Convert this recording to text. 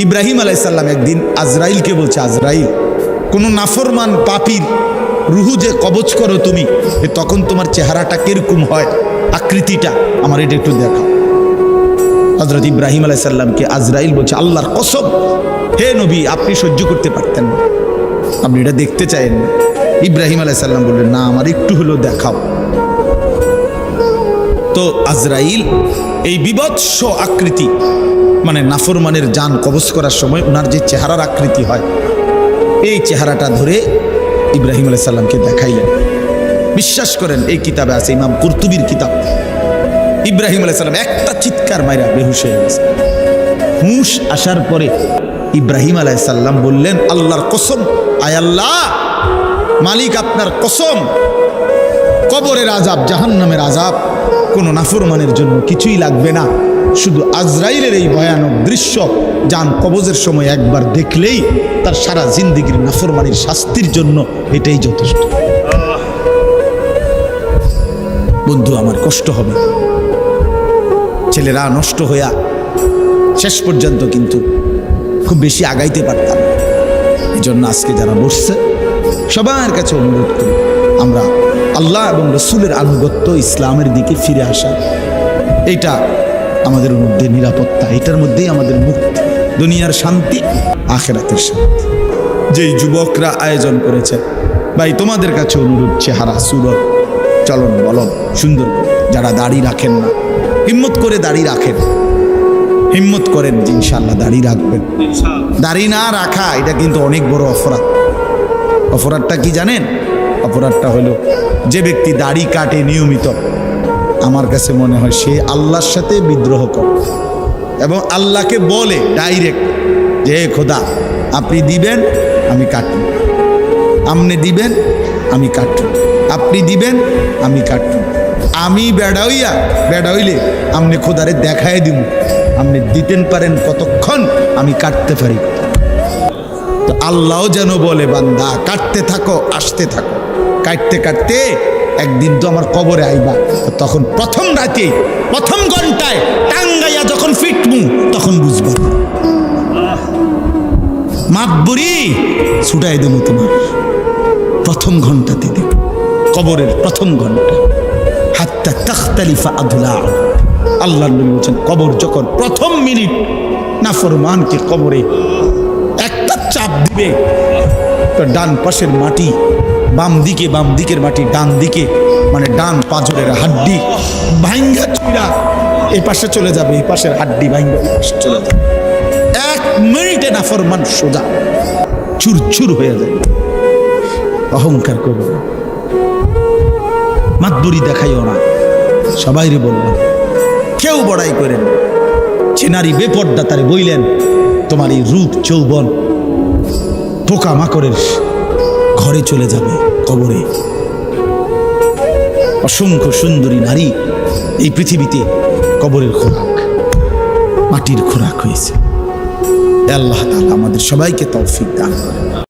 ইব্রাহিম আলাইহিস সালাম একদিন আজরাইলকে বলছে, আজরাইল, কোন নাফরমান পাপীর রুহু যে কবজ করো তুমি, তখন তোমার চেহারাটা কিরকম হয়, আকৃতিটা আমার এটা একটু দেখাও। হযরত ইব্রাহিম আলাইহিস সালামকে আজরাইল বলছে, আল্লাহর কসম হে নবী, আপনি সহ্য করতে পারতেন না, আপনি এটা দেখতে চাইেন না। ইব্রাহিম আলাইহিস সালাম বললেন, না, আমার একটু হলেও দেখাও। তো আজরাইল এই বিভৎস আকৃতি, মানে নাফরমানের জান কবজ করার সময় ওনার যে চেহারার আকৃতি হয়, এই চেহারাটা ধরে ইব্রাহিম আলাইহিস সালামকে দেখাইলেন। বিশ্বাস করেন, এই কিতাবে আছে, ইমাম কুরতুবীর কিতাব। ইব্রাহিম আলাইহিস সালাম একটা চিৎকার মাইরা বেহুশ হয়ে গেছে। হুঁশ আসার পরে ইব্রাহিম আলাইহিস সালাম বললেন, আল্লাহর কসম, আয় আল্লাহ, মালিক আপনার কসম, কবরের আযাব, জাহান্নামের আযাব কোনো নাফরমানের জন্য কিছুই লাগবে না, শুধু আজরাইলের এই ভয়ানক দৃশ্য জান কবজের সময় একবার দেখলেই তার সারা জিন্দেগির নাফরমানির শাস্তির জন্য এটাই যথেষ্ট। বন্ধু আমার, কষ্ট হবে, ছেলেরা নষ্ট হইয়া শেষ পর্যন্ত কিন্তু খুব বেশি আগাইতে পারতাম। এই জন্য আজকে যারা বসছে সবার কাছে অনুরোধ করি, আমরা আল্লাহ এবং রসুলের আনুগত্য, ইসলামের দিকে ফিরে আসা, এইটা আমাদের মধ্যে নিরাপত্তা, এটার মধ্যেই আমাদের মুক্তি, দুনিয়ার শান্তি, আখিরাতের শান্তি। যেই যুবকরা আয়োজন করেছে, ভাই তোমাদের কাছে অনুরোধ, চেহারা, সুরত, চলন বলন সুন্দর করে, যারা দাড়ি রাখেন না, হিম্মত করে দাড়ি রাখেন, হিম্মত করেন যে ইনশাআল্লাহ দাড়ি রাখবেন। দাড়ি না রাখা এটা কিন্তু অনেক বড় অপরাধ। অপরাধটা কি জানেন? অপরাধটা হলো, যে ব্যক্তি দাড়ি কাটে নিয়মিত, আমার কাছে মনে হয় সে আল্লাহর সাথে বিদ্রোহ করে এবং আল্লাহকে বলে ডাইরেক্ট যে হে খোদা, আপনি দিবেন আমি কাটব, আপনি দিবেন আমি কাটব, আপনি দিবেন আমি কাটব, আমি বেড়া হইলে আপনি খোদারে দেখায় দিব, আপনি দিতেন পারেন কতক্ষণ, আমি কাটতে পারি। তো আল্লাহও যেন বলে, বান্দা কাটতে থাকো, আসতে থাকো, কাটতে কাটতে একদিন তো আমার কবরে আইবা, তখন প্রথম রাতে, প্রথম ঘন্টায় টাঙ্গাইয়া যখন ফিটমু, তখন বুঝবা। মাতবুরি ছুটাই দেবো তোমার প্রথম ঘন্টাতে, দেব কবরের প্রথম ঘন্টা, হাত্তা তাখতালিফা আদলা। আল্লাহ নবী বলেছেন, কবর যখন প্রথম মিনিট নাফরমানকে কবরে একটা চাপ দিবে, তো ডান পাশের মাটি বাম দিকের মাটি ডান দিকে, মানে ডান পাঁজরের হাড্ডি ভাঙ্গা চুরা এই পাশে চলে যাবে, এই পাশের হাড্ডি ভাঙ্গা এই পাশে চলে যাবে। 1 মিনিটে নাফরমান সোজা চুরচুর হয়ে যায়। অহংকার করবে না, মাতবুরি দেখাইও না, সবাইরে বললাম, কেউ বড়াই করেন। চেনারি বেপর্দা তারে বইলেন, তোমার এই রূপ যৌবন পোকা মাকড়ের ঘরে চলে যাবে, কবরে। অসংখ্য সুন্দরী নারী এই পৃথিবীতে কবরের খোরাক, মাটির খোরাক হয়েছে। আল্লাহ তাআলা আমাদের সবাইকে তৌফিক দান করেন।